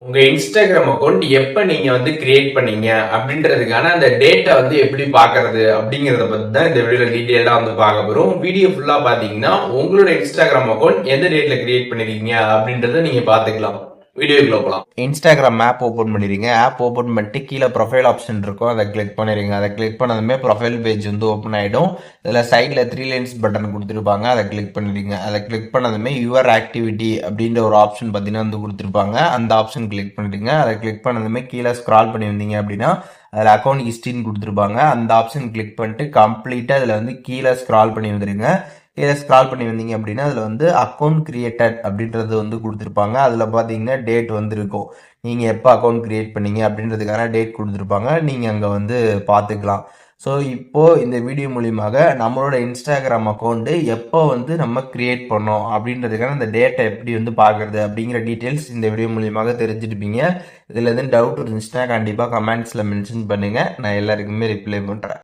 உங்க Instagram account எப்ப நீங்க கிரியேட் பண்ணீங்க அப்படின்றதுக்கான அந்த டேட்டா எப்படி பாக்குறது அப்படிங்கறத பத்தி தான் இந்த வீடியோல டீடைலா பார்க்க போறோம். வீடியோ ஃபுல்லா பாத்தீங்கன்னா உங்களோட இன்ஸ்டாகிராம் அக்கௌண்ட் எந்த டேட்ல கிரியேட் பண்ணிருக்கீங்க அப்படின்றத நீங்க பாத்துக்கலாம். வீடியோக்குள்ள போகலாம். இன்ஸ்டாகிராம் ஆப் ஓப்பன் பண்ணிடுங்க. ஆப் ஓப்பன் பண்ணிட்டு கீழே ப்ரொஃபைல் ஆப்ஷன் இருக்கும், அதை கிளிக் பண்ணிடுங்க. அதை கிளிக் பண்ணதுமே ப்ரொஃபைல் பேஜ் ஓப்பன் ஆகிடும். இதில் சைடில் 3 லைன்ஸ் பட்டன் கொடுத்துருப்பாங்க, அதை கிளிக் பண்ணிடுங்க. அதை கிளிக் பண்ணதுமே யுவர் ஆக்டிவிட்டி அப்படின்ற ஒரு ஆப்ஷன் பார்த்தீங்கன்னா கொடுத்துருப்பாங்க, அந்த ஆப்ஷன் கிளிக் பண்ணிடுங்க. அதை கிளிக் பண்ணதுமே கீழே ஸ்க்ரால் பண்ணி வந்தீங்க அப்படின்னா அதில் அக்கௌண்ட் ஹிஸ்ட்ரின்னு கொடுத்துருப்பாங்க, அந்த ஆப்ஷன் கிளிக் பண்ணிட்டு கம்ப்ளீட்டாக அதில் கீழே ஸ்க்ரால் பண்ணி வந்துடுங்க. இதை ஸ்க்ரால் பண்ணி வந்தீங்க அப்படின்னா அதில் அக்கௌண்ட் கிரியேட்டட் அப்படின்றது கொடுத்துருப்பாங்க. அதில் பார்த்தீங்கன்னா டேட் இருக்கும், நீங்கள் எப்போ அக்கௌண்ட் கிரியேட் பண்ணீங்க அப்படின்றதுக்கான டேட் கொடுத்துருப்பாங்க, நீங்கள் அங்கே பார்த்துக்கலாம். ஸோ இப்போது இந்த வீடியோ மூலியமாக நம்மளோட இன்ஸ்டாகிராம் அக்கௌண்ட்டு எப்போ நம்ம கிரியேட் பண்ணோம் அப்படின்றதுக்கான அந்த டேட்டை எப்படி பார்க்குறது அப்படிங்கிற டீட்டெயில்ஸ் இந்த வீடியோ மூலியமாக தெரிஞ்சுருப்பீங்க. இதில் டவுட் இருந்துச்சுன்னா கண்டிப்பாக கமெண்ட்ஸில் மென்ஷன் பண்ணுங்கள், நான் எல்லாருக்குமே ரிப்ளை பண்ணுறேன்.